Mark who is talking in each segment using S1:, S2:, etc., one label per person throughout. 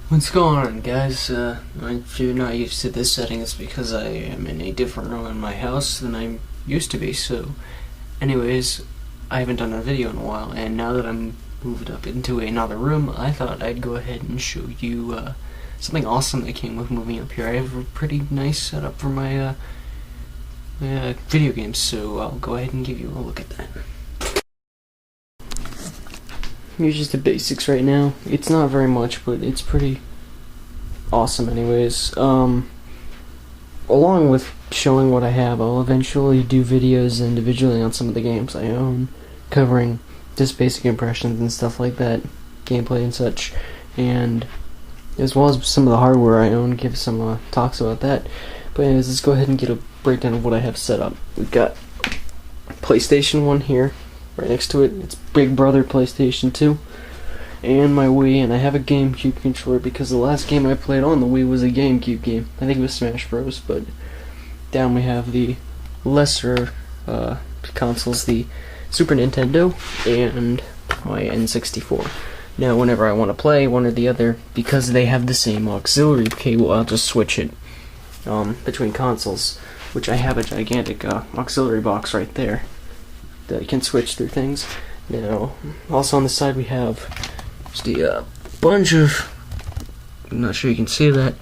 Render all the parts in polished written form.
S1: What's going on, guys? If you're not used to this setting, it's because I am in a different room in my house than I used to be. So, anyways, I haven't done a video in a while, and now that I'm moved up into another room, I thought I'd go ahead and show you something awesome that came with moving up here. I have a pretty nice setup for my video games, so I'll go ahead and give you a look at that. Here's just the basics right now. It's not very much, but it's pretty awesome anyways. Along with showing what I have, I'll eventually do videos individually on some of the games I own, covering just basic impressions and stuff like that, gameplay and such, and as well as some of the hardware I own, give some talks about that. But anyways, let's go ahead and get a breakdown of what I have set up. We've got PlayStation 1 here, right next to it. It's Big Brother PlayStation 2, and my Wii, and I have a GameCube controller because the last game I played on the Wii was a GameCube game. I think it was Smash Bros. But down we have the lesser consoles, the Super Nintendo and my N64. Now, whenever I want to play one or the other, because they have the same auxiliary cable, I'll just switch it between consoles, which I have a gigantic auxiliary box right there that can switch through things. Now, also on the side we have just a bunch of, I'm not sure you can see that,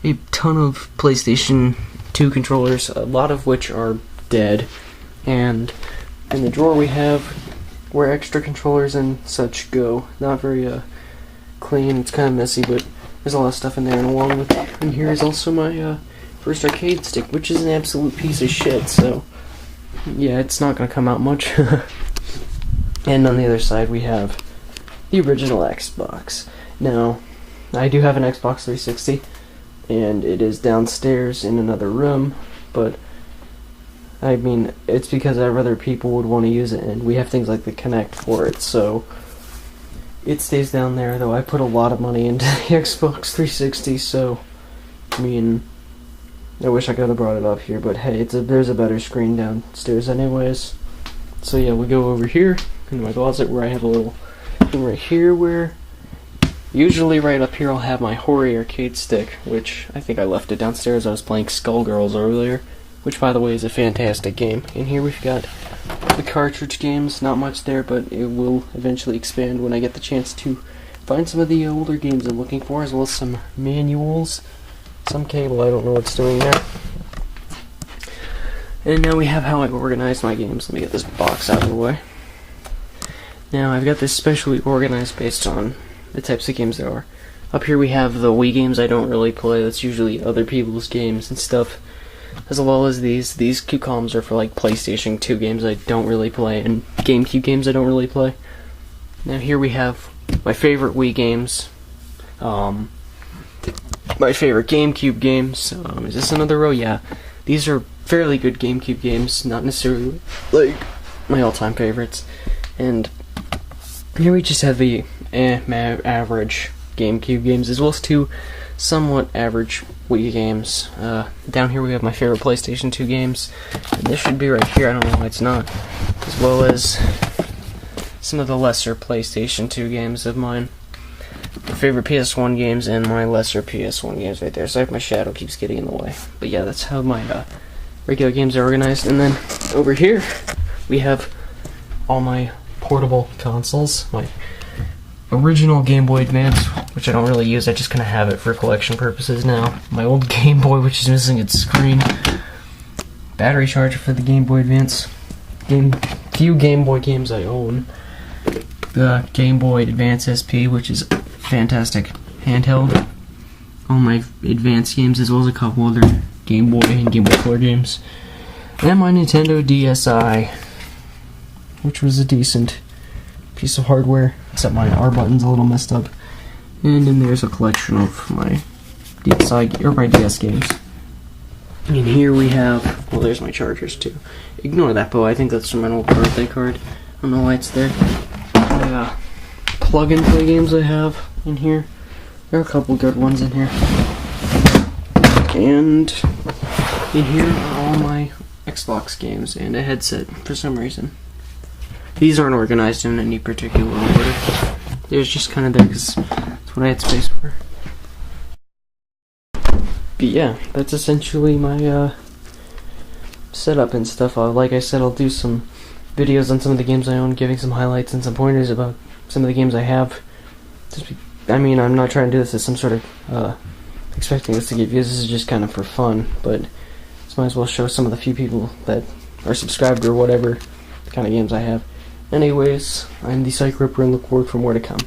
S1: a ton of PlayStation 2 controllers, a lot of which are dead, and in the drawer we have where extra controllers and such go. Not very clean, it's kind of messy, but there's a lot of stuff in there, and along with, and here is also my first arcade stick, which is an absolute piece of shit, so yeah, it's not going to come out much. And on the other side we have the original Xbox. Now, I do have an Xbox 360, and it is downstairs in another room, but I mean, it's because other people would want to use it, and we have things like the Kinect for it, so it stays down there, though I put a lot of money into the Xbox 360, so, I mean, I wish I could have brought it up here, but hey, there's a better screen downstairs anyways. So yeah, we go over here into my closet where I have a little thing right here where usually right up here I'll have my Hori arcade stick, which I think I left it downstairs. I was playing Skullgirls earlier, which by the way is a fantastic game. And here we've got the cartridge games, not much there, but it will eventually expand when I get the chance to find some of the older games I'm looking for, as well as some manuals. Some cable, I don't know what's doing there. And now we have how I organize my games. Let me get this box out of the way. Now I've got this specially organized based on the types of games there are. Up here we have the Wii games I don't really play. That's usually other people's games and stuff. As well as these. These two columns are for like PlayStation 2 games I don't really play, and GameCube games I don't really play. Now here we have my favorite Wii games. My favorite GameCube games. Is this another row? Yeah. These are fairly good GameCube games, not necessarily like my all-time favorites. And here we just have the average GameCube games, as well as two somewhat average Wii games. Down here we have my favorite PlayStation 2 games, and this should be right here, I don't know why it's not. As well as some of the lesser PlayStation 2 games of mine. My favorite PS1 games and my lesser PS1 games right there. Sorry if my shadow keeps getting in the way. But yeah, that's how my regular games are organized. And then over here, we have all my portable consoles. My original Game Boy Advance, which I don't really use. I just kind of have it for collection purposes now. My old Game Boy, which is missing its screen. Battery charger for the Game Boy Advance. Few Game Boy games I own. The Game Boy Advance SP, which is fantastic handheld. All my advanced games, as well as a couple other Game Boy and Game Boy Color games. And my Nintendo DSi, which was a decent piece of hardware, except my R button's a little messed up. And then there's a collection of my DSi, or my DS games. And here we have, well, there's my chargers too. Ignore that, Bo, I think that's from an old birthday card. I don't know why it's there. Plug-and-play games I have in here. There are a couple good ones in here. And in here are all my Xbox games and a headset for some reason. These aren't organized in any particular order. They're just kind of there because that's what I had space for. But yeah, that's essentially my setup and stuff. Like I said, I'll do some videos on some of the games I own, giving some highlights and some pointers about some of the games I have. I mean, I'm not trying to do this as some sort of expecting this to get views. This is just kind of for fun, but just might as well show some of the few people that are subscribed or whatever the kind of games I have. Anyways, I'm the Psych Ripper and look forward for more to come.